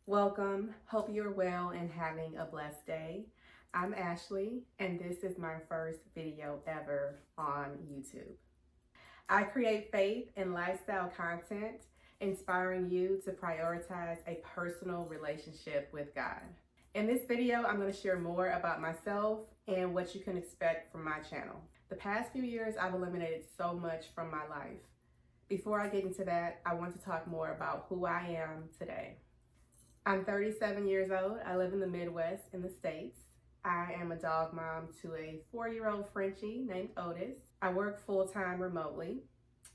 Welcome. Hope you're well and having a blessed day. I'm Ashley, and this is my first video ever on YouTube. I create faith and lifestyle content, inspiring you to prioritize a personal relationship with God. In this video, I'm going to share more about myself and what you can expect from my channel. The past few years, I've eliminated so much from my life. Before I get into that, I want to talk more about who I am today. I'm 37 years old. I live in the Midwest in the States. I am a dog mom to a 4-year-old Frenchie named Otis. I work full-time remotely.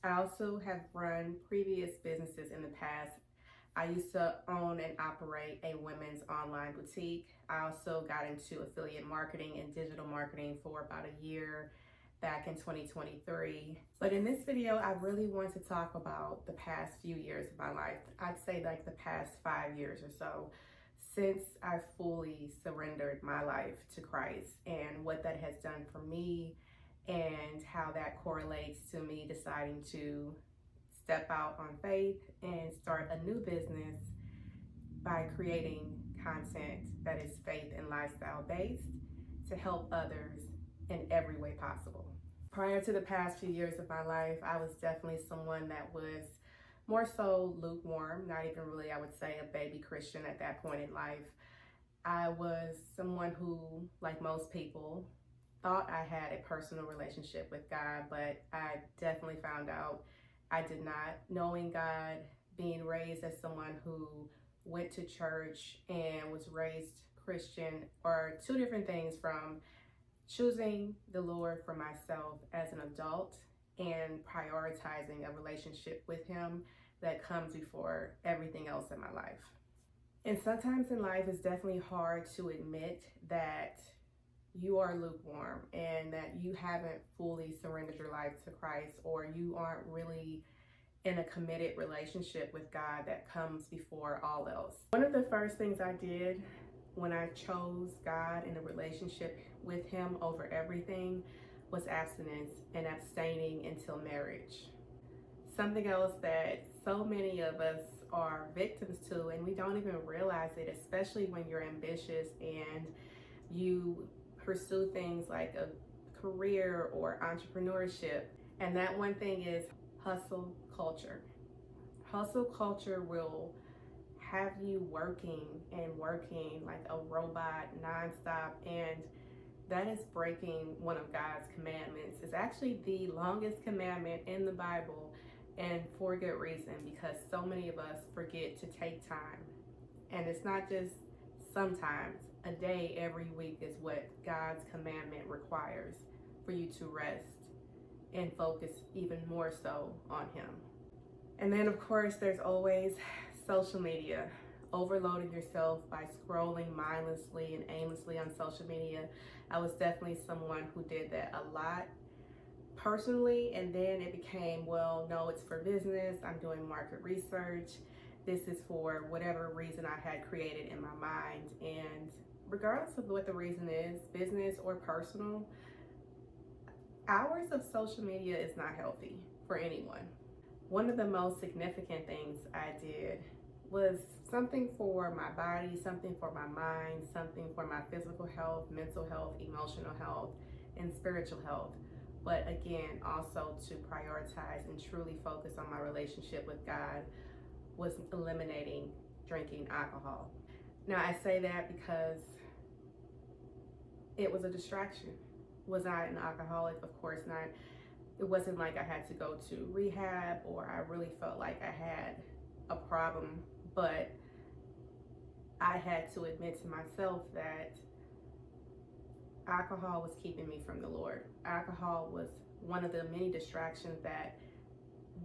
I also have run previous businesses in the past. I used to own and operate a women's online boutique. I also got into affiliate marketing and digital marketing for about a year back in 2023. But in this video, I really want to talk about the past few years of my life. I'd say like the past 5 years or so since I fully surrendered my life to Christ and what that has done for me and how that correlates to me deciding to step out on faith and start a new business by creating content that is faith and lifestyle based to help others in every way possible. Prior to the past few years of my life, I was definitely someone that was more so lukewarm, not even really, I would say, a baby Christian at that point in life. I was someone who, like most people, thought I had a personal relationship with God, but I definitely found out I did not. Knowing God, being raised as someone who went to church and was raised Christian are two different things from choosing the Lord for myself as an adult and prioritizing a relationship with Him that comes before everything else in my life. And sometimes in life, it's definitely hard to admit that you are lukewarm and that you haven't fully surrendered your life to Christ, or you aren't really in a committed relationship with God that comes before all else. One of the first things I did when I chose God in a relationship with Him over everything was abstinence and abstaining until marriage. Something else that so many of us are victims to, and we don't even realize it, especially when you're ambitious and you pursue things like a career or entrepreneurship. And that one thing is hustle culture. Hustle culture will have you working and working like a robot nonstop, and that is breaking one of God's commandments. It's actually the longest commandment in the Bible, and for good reason, because so many of us forget to take time. And it's not just sometimes, a day every week is what God's commandment requires for you to rest and focus even more so on Him. And then of course there's always social media, overloading yourself by scrolling mindlessly and aimlessly on social media. I was definitely someone who did that a lot personally, and then it became, well, no, it's for business. I'm doing market research. This is for whatever reason I had created in my mind. And regardless of what the reason is, business or personal, hours of social media is not healthy for anyone. One of the most significant things I did was something for my body, something for my mind, something for my physical health, mental health, emotional health, and spiritual health. But again, also to prioritize and truly focus on my relationship with God was eliminating drinking alcohol. Now I say that because it was a distraction. Was I an alcoholic? Of course not. It wasn't like I had to go to rehab or I really felt like I had a problem, but I had to admit to myself that alcohol was keeping me from the Lord. Alcohol was one of the many distractions that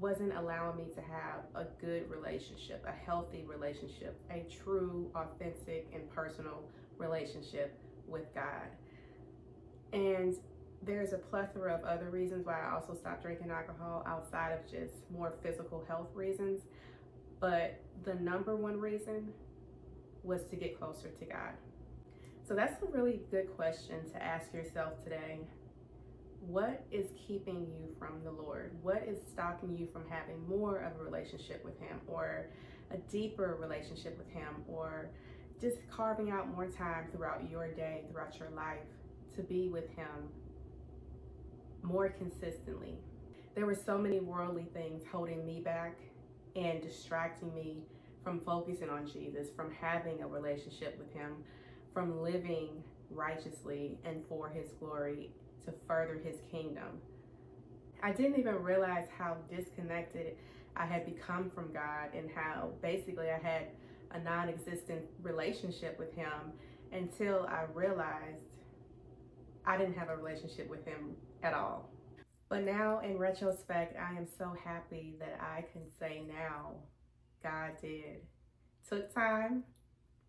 wasn't allowing me to have a good relationship, a healthy relationship, a true, authentic, and personal relationship with God. And there's a plethora of other reasons why I also stopped drinking alcohol outside of just more physical health reasons. But the number one reason was to get closer to God. So that's a really good question to ask yourself today. What is keeping you from the Lord? What is stopping you from having more of a relationship with Him? Or a deeper relationship with Him, or just carving out more time throughout your day, throughout your life, to be with Him more consistently. There were so many worldly things holding me back and distracting me from focusing on Jesus, from having a relationship with Him, from living righteously and for His glory to further His kingdom. I didn't even realize how disconnected I had become from God, and how basically I had a non-existent relationship with Him, until I realized I didn't have a relationship with Him at all. But now, in retrospect, I am so happy that I can say now, God did. Took time,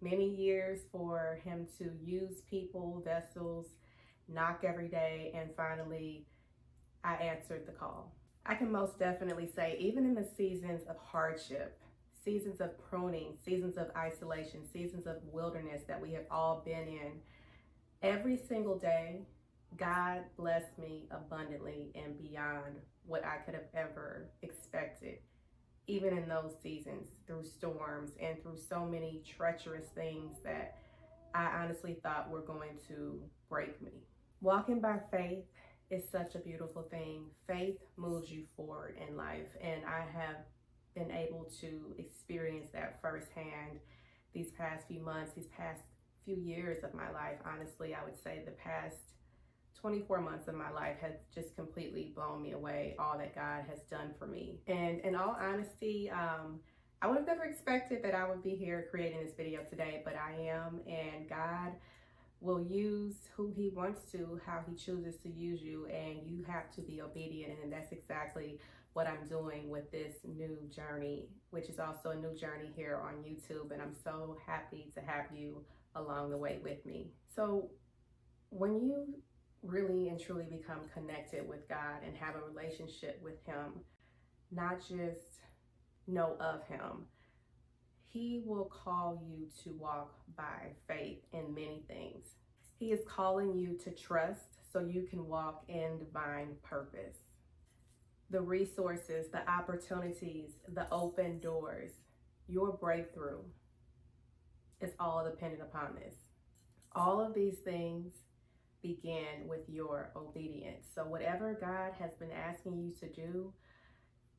many years, for Him to use people, vessels, knock every day, and finally I answered the call. I can most definitely say, even in the seasons of hardship, seasons of pruning, seasons of isolation, seasons of wilderness that we have all been in, every single day, God blessed me abundantly and beyond what I could have ever expected. Even in those seasons, through storms and through so many treacherous things that I honestly thought were going to break me. Walking by faith is such a beautiful thing. Faith moves you forward in life, and I have been able to experience that firsthand these past few months, these past few years of my life. Honestly, I would say the past 24 months of my life has just completely blown me away, all that God has done for me. And in all honesty, I would have never expected that I would be here creating this video today, but I am, and God will use who He wants to, how He chooses to use you, and you have to be obedient. And that's exactly what I'm doing with this new journey, which is also a new journey here on YouTube, and I'm so happy to have you along the way with me. So when you really and truly become connected with God and have a relationship with Him, not just know of Him, He will call you to walk by faith in many things. He is calling you to trust so you can walk in divine purpose. The resources, the opportunities, the open doors, your breakthrough is all dependent upon this. All of these things begin with your obedience. So whatever God has been asking you to do,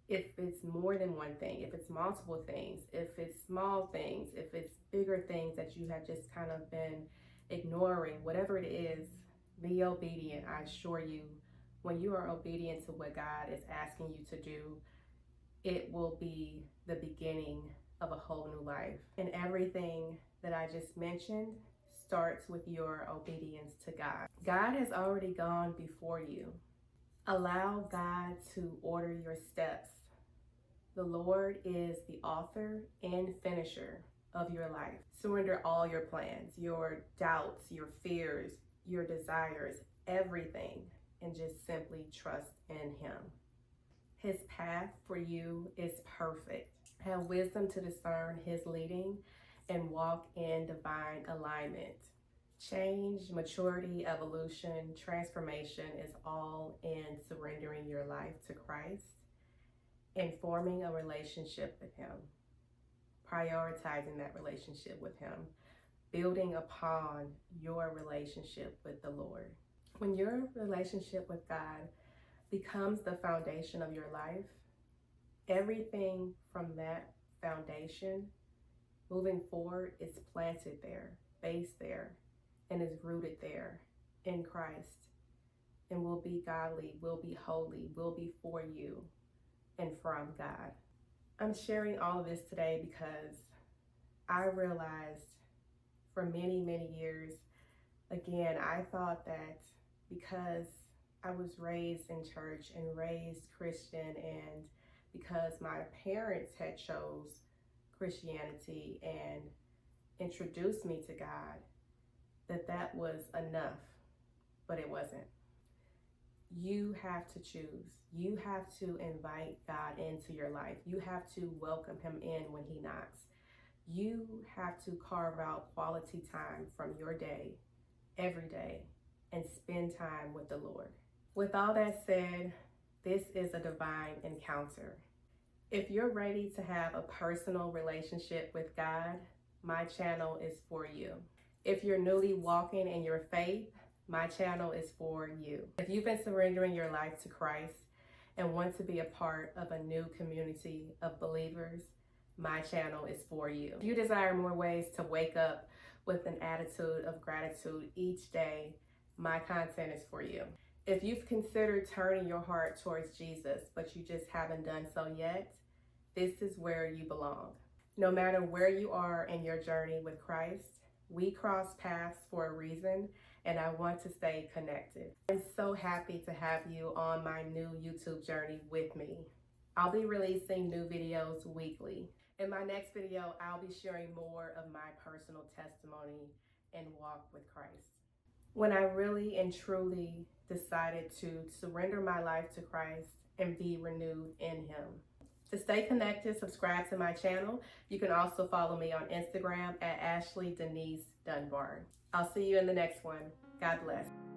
if it's more than one thing, if it's multiple things, if it's small things, if it's bigger things that you have just kind of been ignoring, whatever it is, be obedient. I assure you, when you are obedient to what God is asking you to do, it will be the beginning of a whole new life. And everything that I just mentioned starts with your obedience to God. God has already gone before you. Allow God to order your steps. The Lord is the author and finisher of your life. Surrender all your plans, your doubts, your fears, your desires, everything, and just simply trust in Him. His path for you is perfect. Have wisdom to discern His leading and walk in divine alignment. Change, maturity, evolution, transformation is all in surrendering your life to Christ and forming a relationship with Him, prioritizing that relationship with Him, building upon your relationship with the Lord. When your relationship with God becomes the foundation of your life, everything from that foundation moving forward is planted there, based there, and is rooted there in Christ, and will be godly, will be holy, will be for you and from God. I'm sharing all of this today because I realized for many, many years, again, I thought that because I was raised in church and raised Christian, and because my parents had chose Christianity and introduced me to God, that was enough, but it wasn't. You have to choose. You have to invite God into your life. You have to welcome Him in when He knocks. You have to carve out quality time from your day, every day, and spend time with the Lord. With all that said, this is a divine encounter. If you're ready to have a personal relationship with God, my channel is for you. If you're newly walking in your faith, my channel is for you. If you've been surrendering your life to Christ and want to be a part of a new community of believers, my channel is for you. If you desire more ways to wake up with an attitude of gratitude each day, my content is for you. If you've considered turning your heart towards Jesus, but you just haven't done so yet, this is where you belong. No matter where you are in your journey with Christ, we cross paths for a reason, and I want to stay connected. I'm so happy to have you on my new YouTube journey with me. I'll be releasing new videos weekly. In my next video, I'll be sharing more of my personal testimony and walk with Christ. When I really and truly decided to surrender my life to Christ and be renewed in Him. To stay connected, subscribe to my channel. You can also follow me on Instagram at Ashley Denise Dunbar. I'll see you in the next one. God bless.